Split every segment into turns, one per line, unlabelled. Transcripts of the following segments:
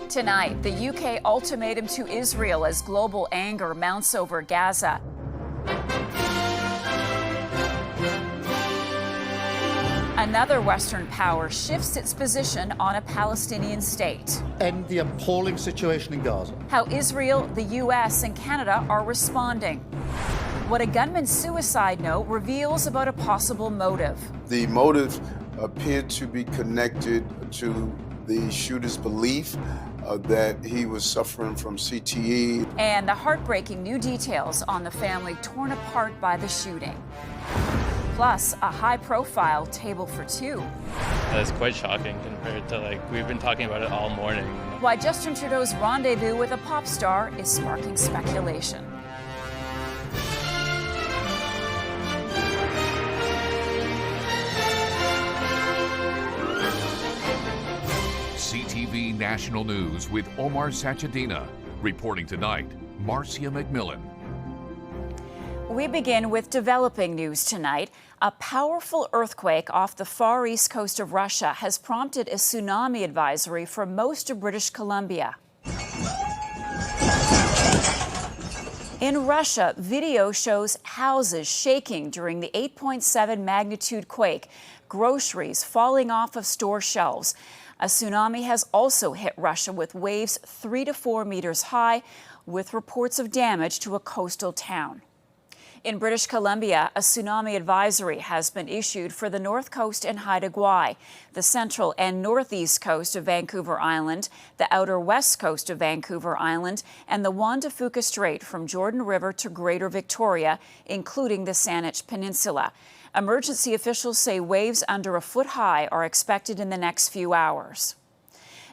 Tonight, the UK ultimatum to Israel as global anger mounts over Gaza. Another Western power shifts its position on a Palestinian state.
End the appalling situation in Gaza.
How Israel, the US, and Canada are responding. What a gunman's suicide note reveals about a possible motive.
The motive appeared to be connected to the shooter's belief that he was suffering from CTE.
And the heartbreaking new details on the family torn apart by the shooting. Plus, a high-profile table for two.
That's quite shocking compared to, we've been talking about it all morning.
Why Justin Trudeau's rendezvous with a pop star is sparking speculation.
CTV National News with Omar Sachedina. Reporting tonight, Marcia McMillan.
We begin with developing news tonight. A powerful earthquake off the far east coast of Russia has prompted a tsunami advisory for most of British Columbia. In Russia, video shows houses shaking during the 8.7 magnitude quake, groceries falling off of store shelves. A tsunami has also hit Russia with waves 3 to 4 meters high, with reports of damage to a coastal town. In British Columbia, a tsunami advisory has been issued for the north coast and Haida Gwaii, the central and northeast coast of Vancouver Island, the outer west coast of Vancouver Island, and the Juan de Fuca Strait from Jordan River to Greater Victoria, including the Saanich Peninsula. Emergency officials say waves under a foot high are expected in the next few hours.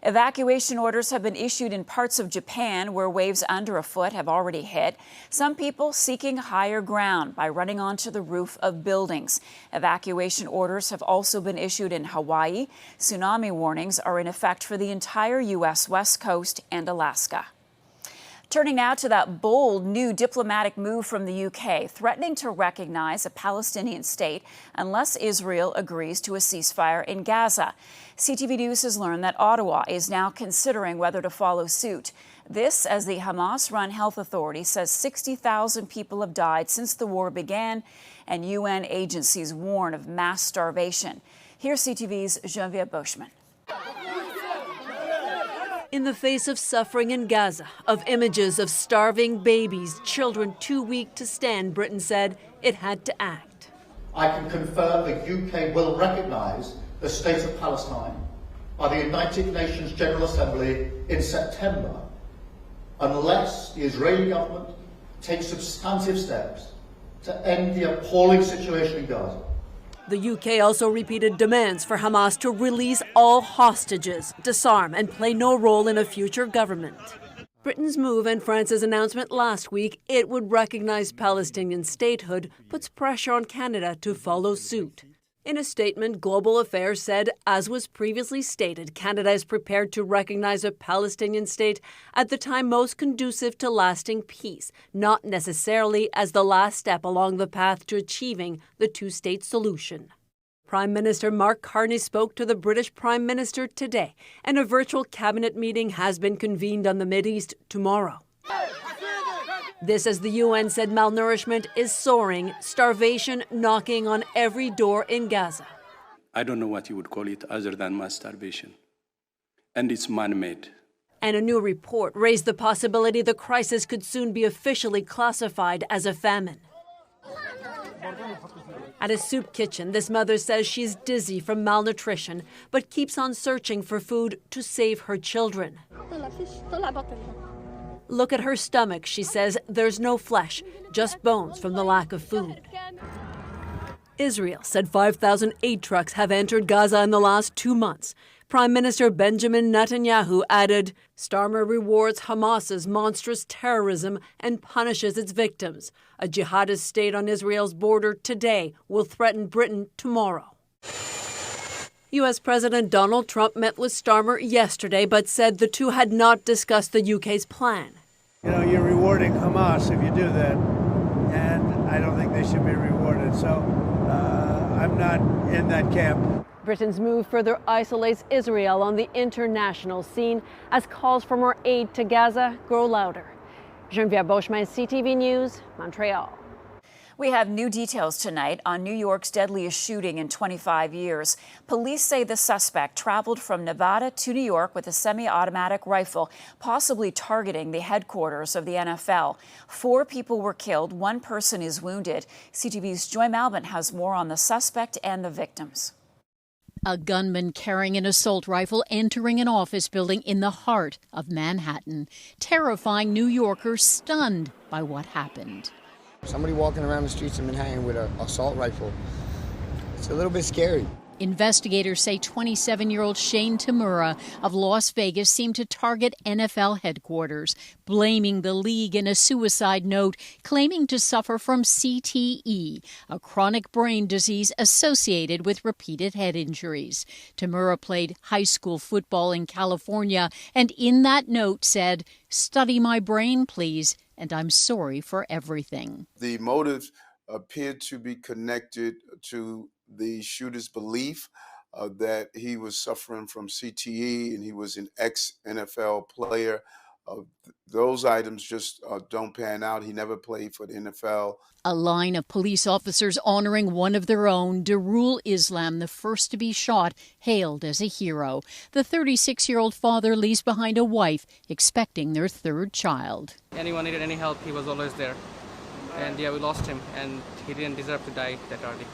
Evacuation orders have been issued in parts of Japan where waves under a foot have already hit. Some people seeking higher ground by running onto the roof of buildings. Evacuation orders have also been issued in Hawaii. Tsunami warnings are in effect for the entire U.S. West Coast and Alaska. Turning now to that bold new diplomatic move from the UK, threatening to recognize a Palestinian state unless Israel agrees to a ceasefire in Gaza. CTV News has learned that Ottawa is now considering whether to follow suit. This as the Hamas-run health authority says 60,000 people have died since the war began, and UN agencies warn of mass starvation. Here's CTV's Eugenie Bouchard.
In the face of suffering in Gaza, of images of starving babies, children too weak to stand, Britain said it had to act.
I can confirm the UK will recognise the State of Palestine by the United Nations General Assembly in September, unless the Israeli government takes substantive steps to end the appalling situation in Gaza.
The UK also repeated demands for Hamas to release all hostages, disarm, and play no role in a future government. Britain's move and France's announcement last week it would recognize Palestinian statehood puts pressure on Canada to follow suit. In a statement, Global Affairs said, as was previously stated, Canada is prepared to recognize a Palestinian state at the time most conducive to lasting peace, not necessarily as the last step along the path to achieving the two-state solution. Prime Minister Mark Carney spoke to the British Prime Minister today, and a virtual cabinet meeting has been convened on the Mideast tomorrow. This as the UN said malnourishment is soaring, starvation knocking on every door in Gaza.
I don't know what you would call it other than mass starvation. And it's man-made.
And a new report raised the possibility the crisis could soon be officially classified as a famine. At a soup kitchen, this mother says she's dizzy from malnutrition, but keeps on searching for food to save her children. Look at her stomach, she says. There's no flesh, just bones from the lack of food. Israel said 5,000 aid trucks have entered Gaza in the last 2 months. Prime Minister Benjamin Netanyahu added, Starmer rewards Hamas's monstrous terrorism and punishes its victims. A jihadist state on Israel's border today will threaten Britain tomorrow. U.S. President Donald Trump met with Starmer yesterday, but said the two had not discussed the UK's plan.
You know, you're rewarding Hamas if you do that, and I don't think they should be rewarded. So I'm not in that camp.
Britain's move further isolates Israel on the international scene as calls for more aid to Gaza grow louder. Eugenie Bouchard, CTV News, Montreal.
We have new details tonight on New York's deadliest shooting in 25 years. Police say the suspect traveled from Nevada to New York with a semi-automatic rifle, possibly targeting the headquarters of the NFL. 4 people were killed. 1 person is wounded. CTV's Joy Malbin has more on the suspect and the victims.
A gunman carrying an assault rifle entering an office building in the heart of Manhattan, terrifying New Yorkers stunned by what happened.
Somebody walking around the streets of Manhattan with an assault rifle. It's a little bit scary.
Investigators say 27-year-old Shane Tamura of Las Vegas seemed to target NFL headquarters, blaming the league in a suicide note, claiming to suffer from CTE, a chronic brain disease associated with repeated head injuries. Tamura played high school football in California and in that note said, "Study my brain, please, and I'm sorry for everything."
The motive appeared to be connected to the shooter's belief that he was suffering from CTE and he was an ex-NFL player. Those items just don't pan out. He never played for the NFL.
A line of police officers honoring one of their own, Darul Islam, the first to be shot, hailed as a hero. The 36-year-old father leaves behind a wife, expecting their 3rd child.
Anyone needed any help, he was always there. And yeah, we lost him, and he didn't deserve to die that early.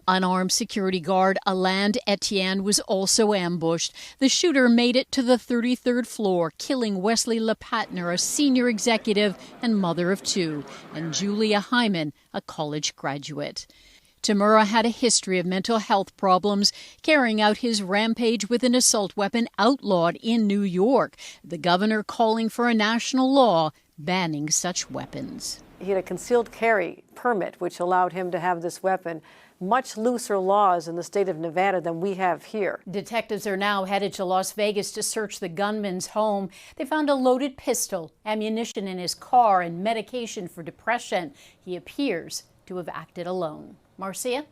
Unarmed security guard Alain Etienne was also ambushed. The shooter made it to the 33rd floor, killing Wesley LePatner, a senior executive and mother of 2, and Julia Hyman, a college graduate. Tamura had a history of mental health problems, carrying out his rampage with an assault weapon outlawed in New York, the governor calling for a national law banning such weapons.
He had a concealed carry permit, which allowed him to have this weapon. Much looser laws in the state of Nevada than we have here.
Detectives are now headed to Las Vegas to search the gunman's home. They found a loaded pistol, ammunition in his car, and medication for depression. He appears to have acted alone. Marcia?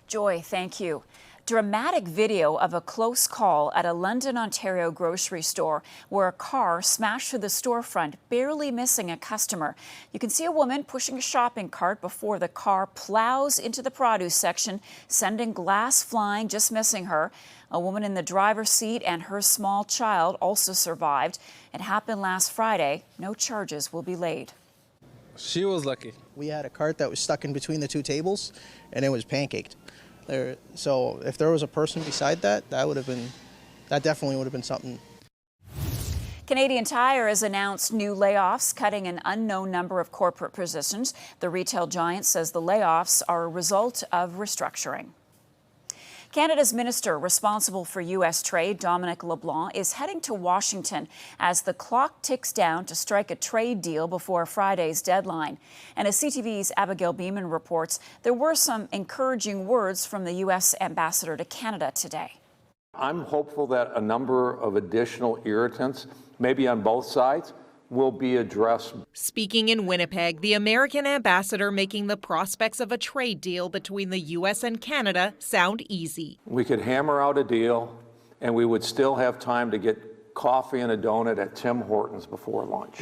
Joy, thank you. Dramatic video of a close call at a London, Ontario grocery store where a car smashed through the storefront, barely missing a customer. You can see a woman pushing a shopping cart before the car plows into the produce section, sending glass flying, just missing her. A woman in the driver's seat and her small child also survived. It happened last Friday. No charges will be laid.
She was lucky. We had a cart that was stuck in between the 2 tables, and it was pancaked. So if there was a person beside that, that definitely would have been something.
Canadian Tire has announced new layoffs, cutting an unknown number of corporate positions. The retail giant says the layoffs are a result of restructuring. Canada's minister responsible for U.S. trade, Dominic LeBlanc, is heading to Washington as the clock ticks down to strike a trade deal before Friday's deadline. And as CTV's Abigail Beeman reports, there were some encouraging words from the U.S. ambassador to Canada today.
I'm hopeful that a number of additional irritants, maybe on both sides, will be addressed.
Speaking in Winnipeg, the American ambassador making the prospects of a trade deal between the U.S. and Canada sound easy.
We could hammer out a deal, and we would still have time to get coffee and a donut at Tim Hortons before lunch.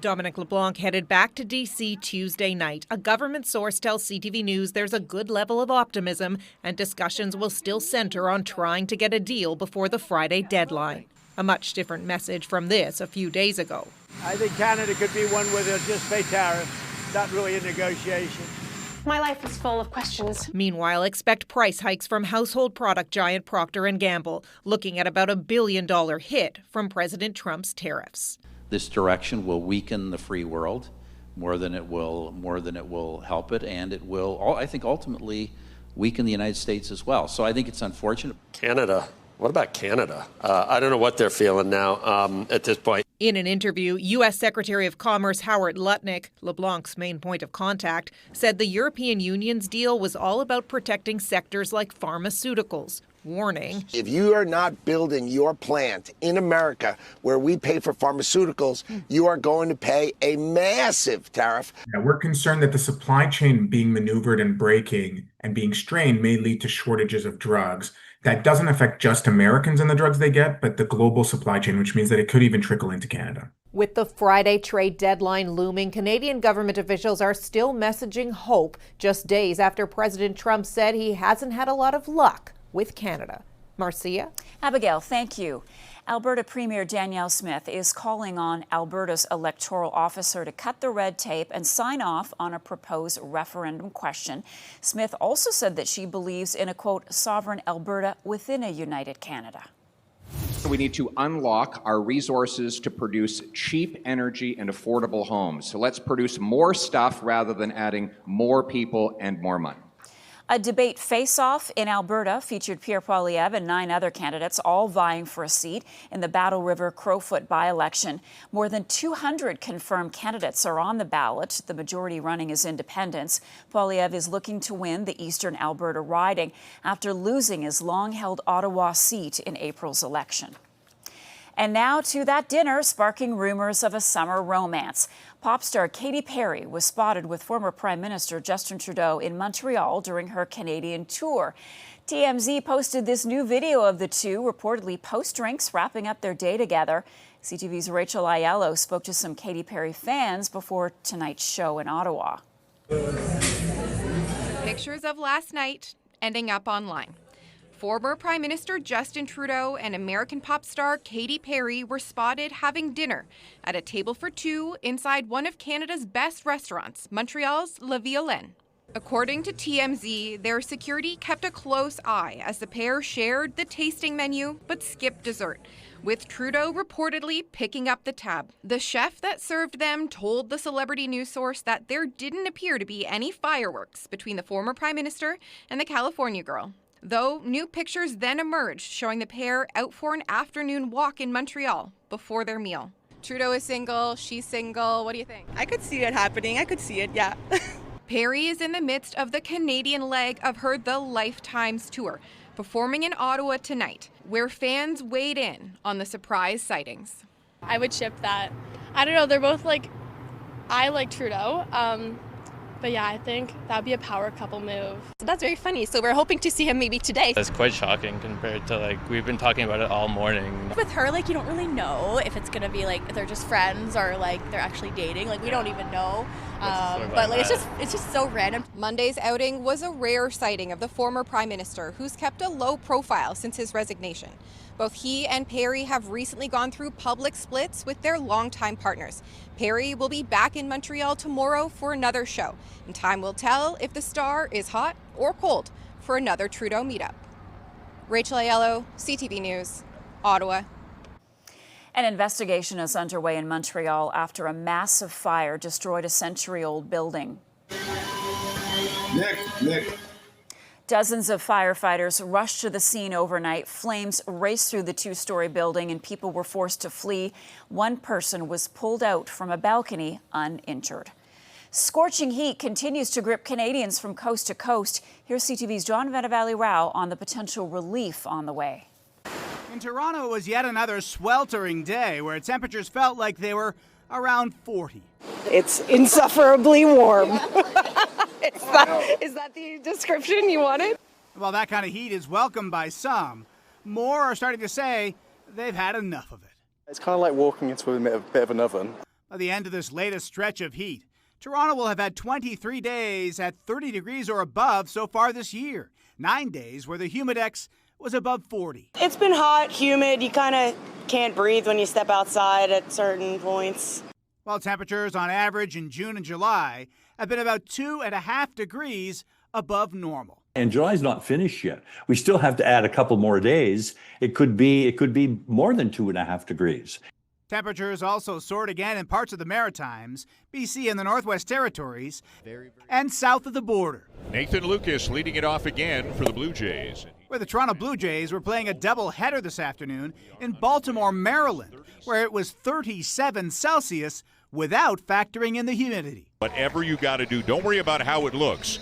Dominic LeBlanc headed back to D.C. Tuesday night. A government source tells CTV News there's a good level of optimism, and discussions will still center on trying to get a deal before the Friday deadline. A much different message from this a few days ago.
I think Canada could be one where they'll just pay tariffs, not really a negotiation.
My life is full of questions.
Meanwhile, expect price hikes from household product giant Procter & Gamble, looking at about $1 billion hit from President Trump's tariffs.
This direction will weaken the free world more than it will help it, and it will, I think, ultimately weaken the United States as well. So I think it's unfortunate.
Canada. What about Canada? I don't know what they're feeling now at this point.
In an interview, U.S. Secretary of Commerce Howard Lutnick, LeBlanc's main point of contact, said the European Union's deal was all about protecting sectors like pharmaceuticals, warning,
if you are not building your plant in America where we pay for pharmaceuticals, you are going to pay a massive tariff.
Yeah, we're concerned that the supply chain being maneuvered and breaking and being strained may lead to shortages of drugs. that doesn't affect just Americans and the drugs they get, but the global supply chain, which means that it could even trickle into Canada.
With the Friday trade deadline looming, Canadian government officials are still messaging hope just days after President Trump said he hasn't had a lot of luck with Canada. Marcia?
Abigail, thank you. Alberta Premier Danielle Smith is calling on Alberta's electoral officer to cut the red tape and sign off on a proposed referendum question. Smith also said that she believes in a, quote, sovereign Alberta within a united Canada.
We need to unlock our resources to produce cheap energy and affordable homes. So let's produce more stuff rather than adding more people and more money.
A debate face-off in Alberta featured Pierre Poilievre and 9 other candidates, all vying for a seat in the Battle River Crowfoot by-election. More than 200 confirmed candidates are on the ballot, the majority running as independents. Poilievre is looking to win the Eastern Alberta riding after losing his long-held Ottawa seat in April's election. And now to that dinner sparking rumors of a summer romance. Pop star Katy Perry was spotted with former Prime Minister Justin Trudeau in Montreal during her Canadian tour. TMZ posted this new video of the two, reportedly post-drinks, wrapping up their day together. CTV's Rachel Aiello spoke to some Katy Perry fans before tonight's show in Ottawa.
Pictures of last night ending up online. Former Prime Minister Justin Trudeau and American pop star Katy Perry were spotted having dinner at a table for two inside one of Canada's best restaurants, Montreal's La Violaine. According to TMZ, their security kept a close eye as the pair shared the tasting menu but skipped dessert, with Trudeau reportedly picking up the tab. The chef that served them told the celebrity news source that there didn't appear to be any fireworks between the former Prime Minister and the California girl. Though new pictures then emerged showing the pair out for an afternoon walk in Montreal before their meal. Trudeau is single, she's single. What do you think?
I could see it happening. I could see it, yeah.
Perry is in the midst of the Canadian leg of her The Lifetimes tour, performing in Ottawa tonight, where fans weighed in on the surprise sightings.
I would ship that. I don't know, they're both I like Trudeau. But yeah, I think that'd be a power couple move.
That's very funny. So we're hoping to see him maybe today.
That's quite shocking compared to we've been talking about it all morning.
With her, you don't really know if it's gonna be they're just friends or they're actually dating. We don't even know. But it's just so random.
Monday's outing was a rare sighting of the former Prime Minister, who's kept a low profile since his resignation. Both he and Perry have recently gone through public splits with their longtime partners. Perry will be back in Montreal tomorrow for another show, and time will tell if the star is hot or cold for another Trudeau meetup. Rachel Aiello, CTV News, Ottawa.
An investigation is underway in Montreal after a massive fire destroyed a century-old building.
Nick.
Dozens of firefighters rushed to the scene overnight. Flames raced through the 2-story building and people were forced to flee. One person was pulled out from a balcony uninjured. Scorching heat continues to grip Canadians from coast to coast. Here's CTV's John Venevalley-Rao on the potential relief on the way.
In Toronto, it was yet another sweltering day where temperatures felt like they were around 40.
It's insufferably warm. Is that the description you wanted?
While that kind of heat is welcomed by some, more are starting to say they've had enough of it.
It's kind of like walking into a bit of an oven.
By the end of this latest stretch of heat, Toronto will have had 23 days at 30 degrees or above so far this year. 9 days where the humidex was above 40.
It's been hot, humid. You kind of can't breathe when you step outside at certain points.
While temperatures on average in June and July have been about 2.5 degrees above normal.
And July's not finished yet. We still have to add a couple more days. It could be more than 2.5 degrees.
Temperatures also soared again in parts of the Maritimes, BC and the Northwest Territories, and south of the border.
Nathan Lucas leading it off again for the Blue Jays.
Where the Toronto Blue Jays were playing a doubleheader this afternoon in Baltimore, Maryland, where it was 37 Celsius without factoring in the humidity.
Whatever you got to do, don't worry about how it looks.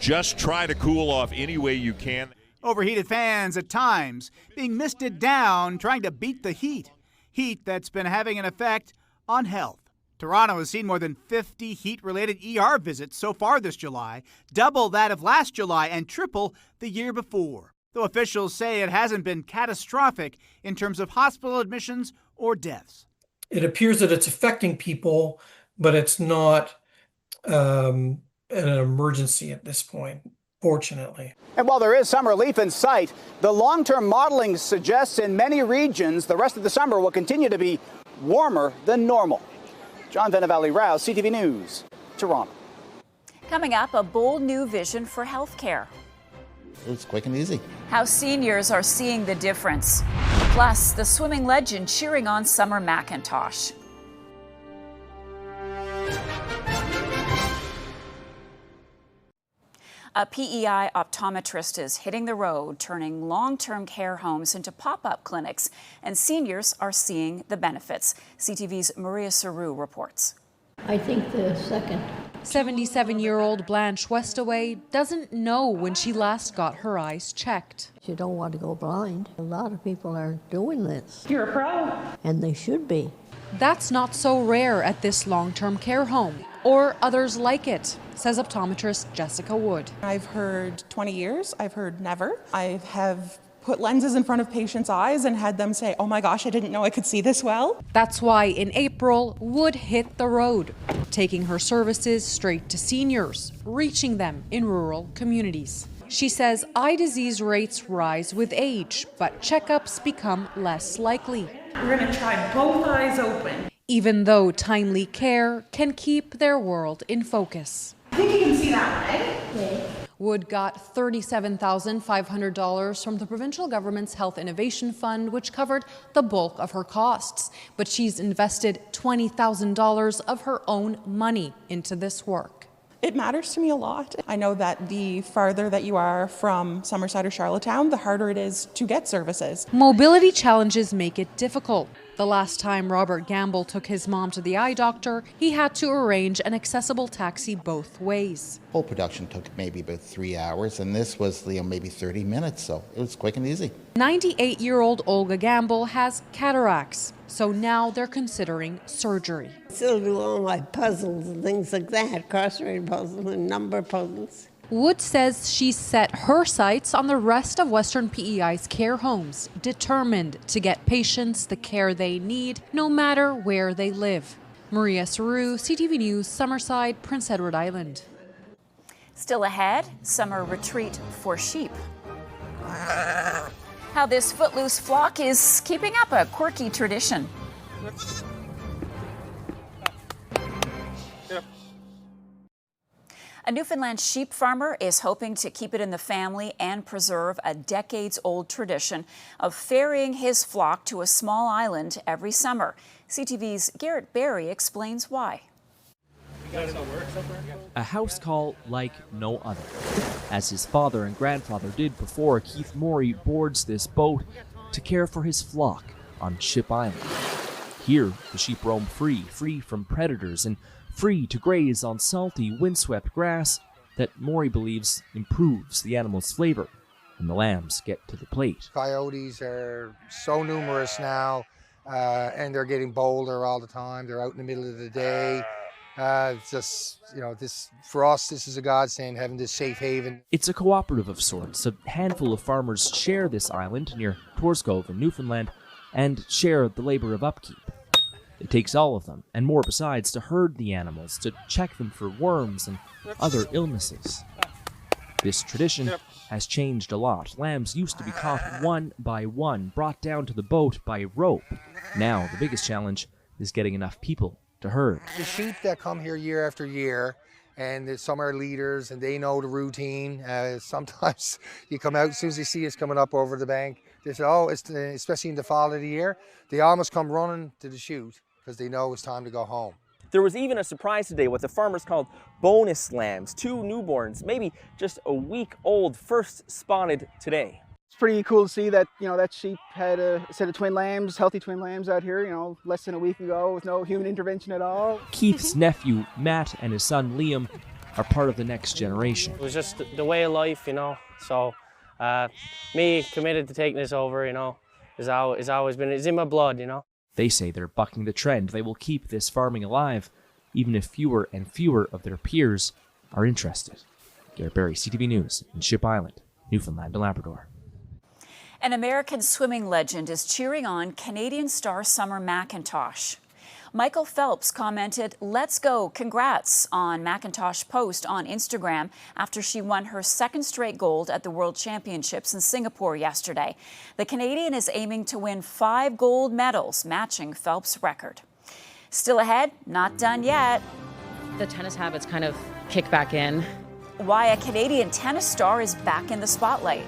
Just try to cool off any way you can.
Overheated fans at times being misted down trying to beat the heat. Heat that's been having an effect on health. Toronto has seen more than 50 heat-related ER visits so far this July, double that of last July and triple the year before. though officials say it hasn't been catastrophic in terms of hospital admissions or deaths.
It appears that it's affecting people, but it's not an emergency at this point, fortunately.
And while there is some relief in sight, the long-term modeling suggests in many regions the rest of the summer will continue to be warmer than normal. John Venevalley-Rouse, CTV News, Toronto.
Coming up, a bold new vision for healthcare.
It's quick and easy.
How seniors are seeing the difference. Plus, the swimming legend cheering on Summer McIntosh. A PEI optometrist is hitting the road, turning long-term care homes into pop-up clinics, and seniors are seeing the benefits. CTV's Maria Saru reports.
I think the second.
77-year-old Blanche Westaway doesn't know when she last got her eyes checked.
You don't want to go blind. A lot of people are doing this.
You're a pro.
And they should be.
That's not so rare at this long-term care home, or others like it, says optometrist Jessica Wood.
I've heard 20 years, I've heard never. I have put lenses in front of patients' eyes and had them say, oh my gosh, I didn't know I could see this well.
That's why in April, Wood hit the road, taking her services straight to seniors, reaching them in rural communities. She says eye disease rates rise with age, but checkups become less likely.
We're going to try both eyes open.
Even though timely care can keep their world in focus.
I think you can see that, right?
Yeah.
Wood got $37,500 from the provincial government's Health Innovation Fund, which covered the bulk of her costs. But she's invested $20,000 of her own money into this work.
It matters to me a lot. I know that the farther that you are from Summerside or Charlottetown, the harder it is to get services.
Mobility challenges make it difficult. The last time Robert Gamble took his mom to the eye doctor, he had to arrange an accessible taxi both ways.
Whole production took maybe about 3 hours, and this was maybe 30 minutes, so it was quick and easy.
98-year-old Olga Gamble has cataracts, so now they're considering surgery.
Still do all my puzzles and things like that, crossword puzzles and number puzzles.
Wood says she's set her sights on the rest of Western PEI's care homes, determined to get patients the care they need, no matter where they live. Maria Saru, CTV News, Summerside, Prince Edward Island.
Still ahead, summer retreat for sheep. How this footloose flock is keeping up a quirky tradition. A Newfoundland sheep farmer is hoping to keep it in the family and preserve a decades-old tradition of ferrying his flock to a small island every summer. CTV's Garrett Barry explains why.
A house call like no other, as his father and grandfather did before Keith Morey boards this boat to care for his flock on Ship Island. Here, the sheep roam free from predators and free to graze on salty, windswept grass that Morey believes improves the animal's flavor when the lambs get to the plate.
Coyotes are so numerous now, and they're getting bolder all the time. They're out in the middle of the day. It's just, this for us, this is a godsend, having this safe haven.
It's a cooperative of sorts. A handful of farmers share this island near Torscove in Newfoundland and share the labor of upkeep. It takes all of them, and more besides, to herd the animals, to check them for worms and other illnesses. This tradition has changed a lot. Lambs used to be caught one by one, brought down to the boat by rope. Now, the biggest challenge is getting enough people to herd.
The sheep that come here year after year, and some are leaders, and they know the routine. Sometimes you come out, as soon as they see us coming up over the bank, they say, especially in the fall of the year, they almost come running to the chute because they know it's time to go home.
There was even a surprise today, what the farmers called bonus lambs, 2 newborns, maybe just a week old, first spotted today.
It's pretty cool to see that, that sheep had a set of twin lambs, healthy twin lambs out here, less than a week ago with no human intervention at all.
Keith's nephew, Matt, and his son, Liam, are part of the next generation.
It was just the way of life, so me committed to taking this over, it's always been, it's in my blood,
They say they're bucking the trend. They will keep this farming alive, even if fewer and fewer of their peers are interested. Garrett Barry, CTV News, in Ship Island, Newfoundland and Labrador.
An American swimming legend is cheering on Canadian star Summer McIntosh. Michael Phelps commented, "Let's go, congrats," on McIntosh's post on Instagram after she won her second straight gold at the World Championships in Singapore yesterday. The Canadian is aiming to win 5 gold medals, matching Phelps' record. Still ahead, not done yet.
The tennis habits kind of kick back in.
Why a Canadian tennis star is back in the spotlight.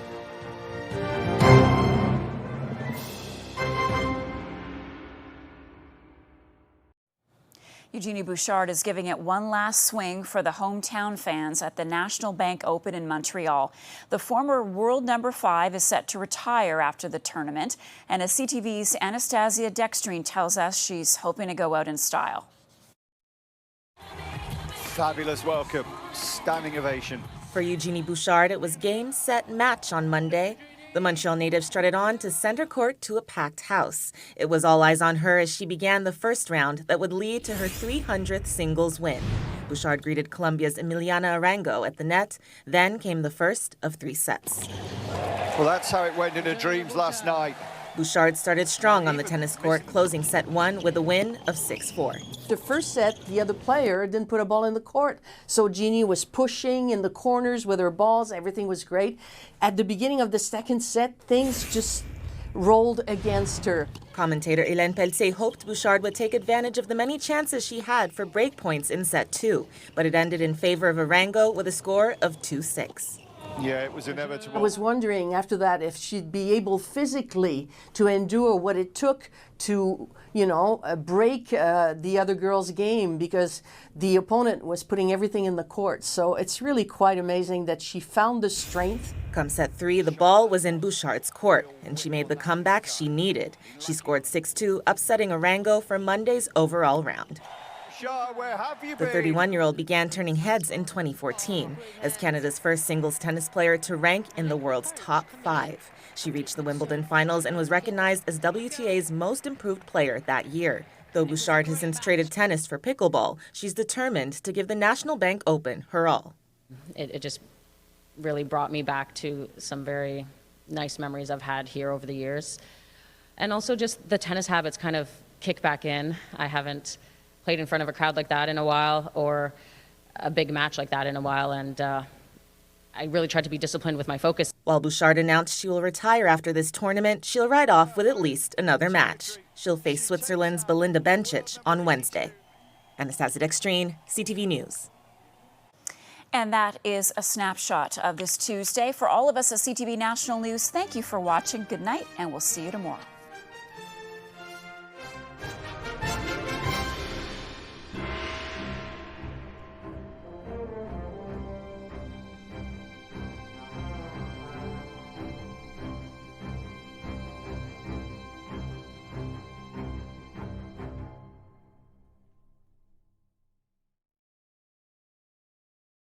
Eugenie Bouchard is giving it one last swing for the hometown fans at the National Bank Open in Montreal. The former world number 5 is set to retire after the tournament, and as CTV's Anastasia Dextrine tells us, she's hoping to go out in style.
Fabulous welcome, standing ovation.
For Eugenie Bouchard, it was game, set, match on Monday. The Montreal native strutted on to center court to a packed house. It was all eyes on her as she began the first round that would lead to her 300th singles win. Bouchard greeted Colombia's Emiliana Arango at the net. Then came the first of 3 sets.
Well, that's how it went in her dreams last night.
Bouchard started strong on the tennis court, closing set 1 with a win of 6-4.
The first set, the other player didn't put a ball in the court. So Jeannie was pushing in the corners with her balls. Everything was great. At the beginning of the second set, things just rolled against her.
Commentator Hélène Pelletier hoped Bouchard would take advantage of the many chances she had for break points in set 2. But it ended in favor of Arango with a score of 2-6.
Yeah, it was inevitable.
I was wondering after that if she'd be able physically to endure what it took to, break the other girl's game, because the opponent was putting everything in the court. So it's really quite amazing that she found the strength.
Come set 3, the ball was in Bouchard's court, and she made the comeback she needed. She scored 6-2, upsetting Arango for Monday's overall round.
Where have you
The 31-year-old began turning heads in 2014 as Canada's first singles tennis player to rank in the world's top 5. She reached the Wimbledon finals and was recognized as WTA's most improved player that year. Though Bouchard has since traded tennis for pickleball, she's determined to give the National Bank Open her all.
It just really brought me back to some very nice memories I've had here over the years. And also just the tennis habits kind of kick back in. I haven't played in front of a crowd like that in a while, or a big match like that in a while, and I really tried to be disciplined with my focus.
While Bouchard announced she will retire after this tournament, she'll ride off with at least another match. She'll face Switzerland's Belinda Bencic on Wednesday. Anastasia Dextrine, CTV News.
And that is a snapshot of this Tuesday. For all of us at CTV National News, thank you for watching. Good night, and we'll see you tomorrow.